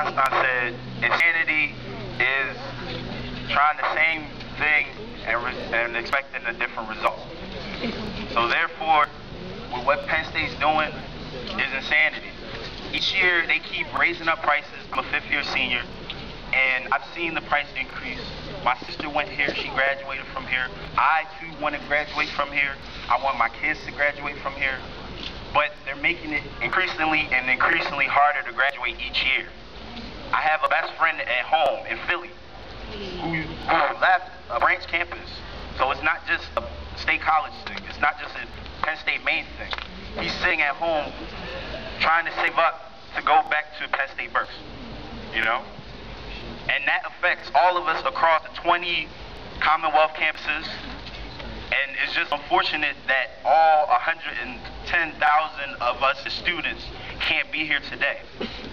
Einstein said, insanity is trying the same thing and expecting a different result. So therefore, with what Penn State's doing is insanity. Each year they keep raising up prices. I'm a fifth-year senior, and I've seen the price increase. My sister went here, she graduated from here. I too want to graduate from here. I want my kids to graduate from here. But they're making it increasingly harder to graduate each year. I have a best friend at home in Philly who left a branch campus. So it's not just a state college thing. It's not just a Penn State main thing. He's sitting at home trying to save up to go back to Penn State Berks, you know? And that affects all of us across the 20 Commonwealth campuses. And it's just unfortunate that all 110,000 of us as students can't be here today.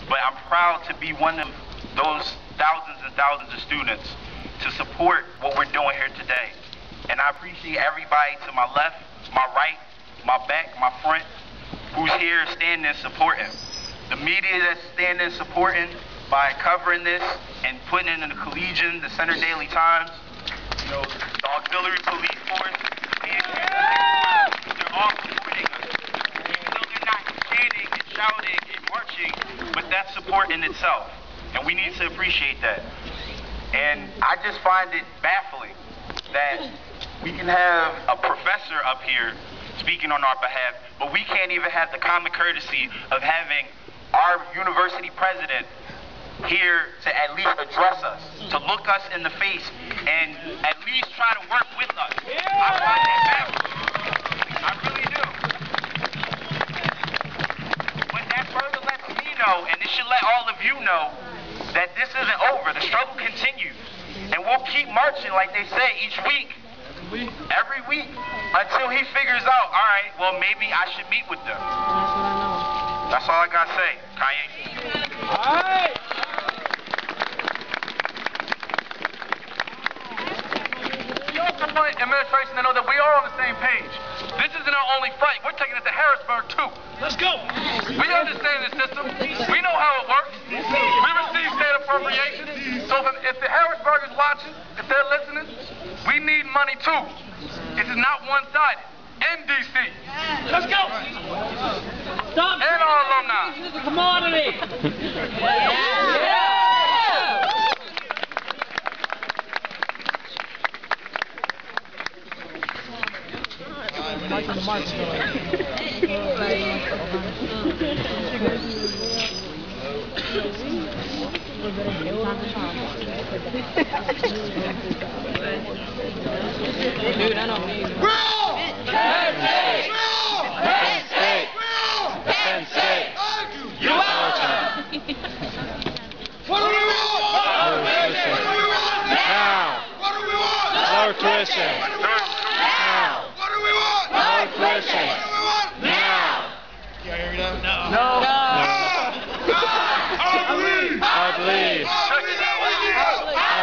But I'm proud to be one of those thousands and thousands of students to support what we're doing here today. And I appreciate everybody to my left, my right, my back, my front, who's here standing and supporting. The media that's standing and supporting by covering this and putting it in the Collegian, the Center Daily Times, you know, the auxiliary police force, they're all supporting us. Even though they're not standing and shouting and marching, but that's support in itself. And we need to appreciate that. And I just find it baffling that we can have a professor up here speaking on our behalf, but we can't even have the common courtesy of having our university president here to at least address us, to look us in the face and at least try to work with us. I find that baffling. I really do. But that further lets me know, and it should let all of you know, that this isn't over. The struggle continues. And we'll keep marching, like they say, each week. Every week. Until he figures out, all right, well, maybe I should meet with them. That's all I got to say. Kanye. All right. We also want administration to know that we are on the same page. This isn't our only fight. We're taking it to Harrisburg, too. Let's go. We understand the system. We know how it works. We receive state appropriations. So if the Harrisburg is watching, if they're listening, we need money, too. It is not one-sided. NDC. Let's go. Stop. And our alumni. This is a commodity. Dude, I know. Penn State! Penn State! Penn State! You are! What do we want? Now! What do we want? Lower tuition! Now! What do we want? Lower tuition! What do we want? Now! You hear me now? No! I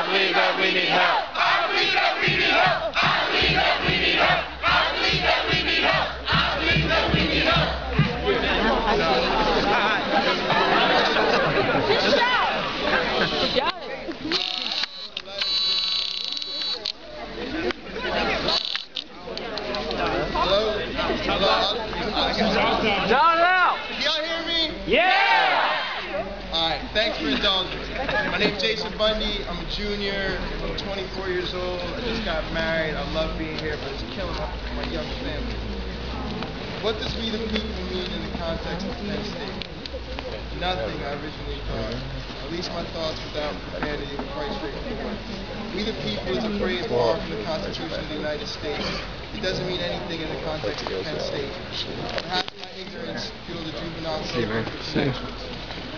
believe that we need help! I believe that we need help! I believe that we need help! I believe that we need help! I believe that we need help! Hello? Down now! Y'all hear me? Yeah! Alright, thanks for indulging. My name's Jason Bundy. I'm a junior. I'm 24 years old. I just got married. I love being here, but it's killing my young family. What does we the people mean in the context of Penn State? Nothing, I originally thought. At least my thoughts without profanity were quite straightforward. We the people is a phrase borrowed from the Constitution of the United States. It doesn't mean anything in the context of Penn State. Perhaps my ignorance fueled a juvenile program for connections.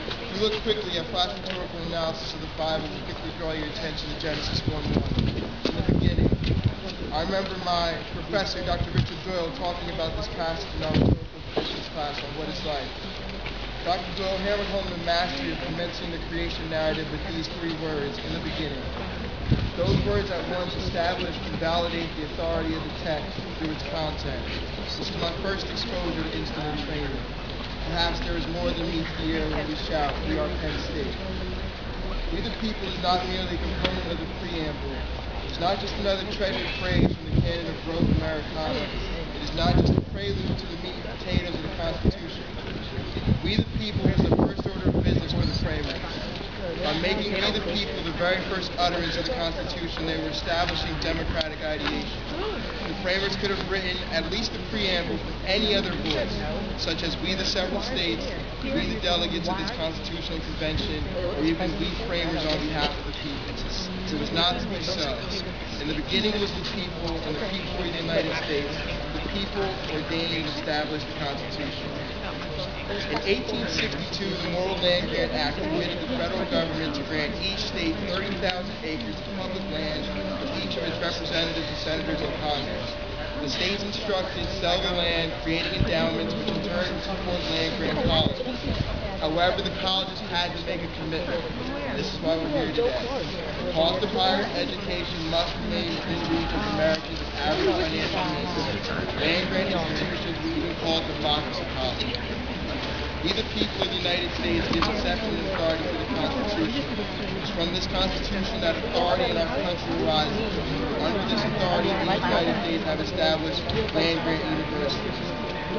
If you look quickly at flash rhetorical analysis of the Bible, we quickly draw your attention to Genesis 1:1. In the beginning, I remember my professor, Dr. Richard Doyle, talking about this passage in our rhetorical traditions class on what is life. Dr. Doyle hammered home the mastery of commencing the creation narrative with these three words, in the beginning. Those words at once establish and validate the authority of the text through its content. This is my first exposure to instrument training. perhaps there is more than meets the ear when we shout, "We are Penn State." We the people is not merely a component of the preamble. It's not just another treasured phrase from the canon of rote Americana. It is not just a prelude to the meat and potatoes of the Constitution. We the people is the first order of business for the framers. By making we the people the very first utterance of the Constitution, they were establishing democratic ideation. The framers could have written at least the preamble from any other voice, such as we the several states, we the delegates of this constitutional convention, or even we framers on behalf of the people. It was not to be so. In the beginning was the people, and the people were the United States. The people ordained and established the Constitution. In 1862, the Moral Land Grant Act permitted the federal government to grant each state 30,000 acres of public land for each of its representatives and senators in Congress. The states instructed sell the land, creating endowments which in turn would support land grant colleges. However, the colleges had to make a commitment. This is why we're here today. The cost of higher education must remain within reach of Americans with average financial means. Land grant institutions we even call democracy colleges. We the people of the United States gives exception and authority to the Constitution. It's from this Constitution that authority in our country arises. Under this authority, we the United States have established land-grant universities.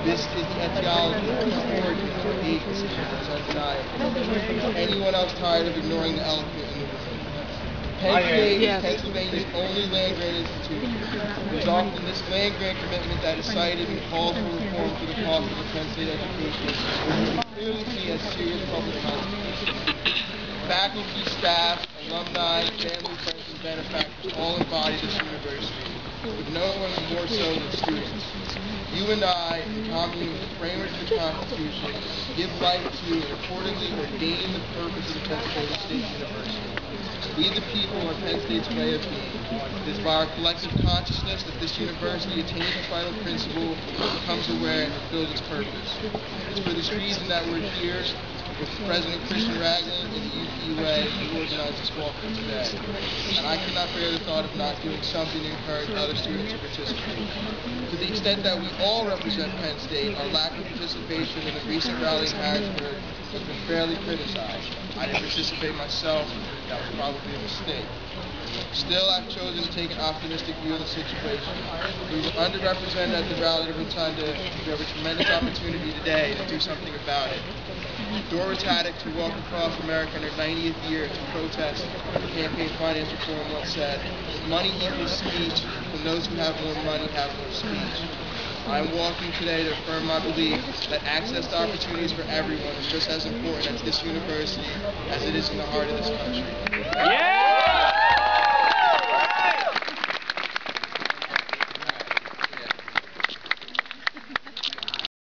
This is the etiology of the origin of our agency. It's undeniable. Anyone else tired of ignoring the elephant in the room? Penn State is Pennsylvania's only land-grant institution. It was often this land-grant commitment that is cited and calls for reform to the cost of the Penn State education, which we can clearly see as serious public consequences. Faculty, staff, alumni, family, friends, and benefactors all embody this university, with no one more so than students. You and I, in commune with the framers of the Constitution, give life to and accordingly ordain the purpose of the Pennsylvania State University. We the people are Penn State's way of being. It is by our collective consciousness that this university attains its vital principle, becomes aware, and fulfills its purpose. It's for this reason that we're here with President Christian Ragland and the UPUA who organized this walk for today. And I could not bear the thought of not doing something to encourage other students to participate. To the extent that we all represent Penn State, our lack of participation in the recent rally in Harrisburg has been fairly criticized. I didn't participate myself. That was probably a mistake. Still, I've chosen to take an optimistic view of the situation. We were underrepresented at the rally every time we have a tremendous opportunity today to do something about it. Doris Haddock, who walked across America in her 90th year to protest the campaign finance reform, once said, "Money equals speech, and those who have more money have more speech." I am walking today to affirm my belief that access to opportunities for everyone is just as important at this university as it is in the heart of this country. Yeah!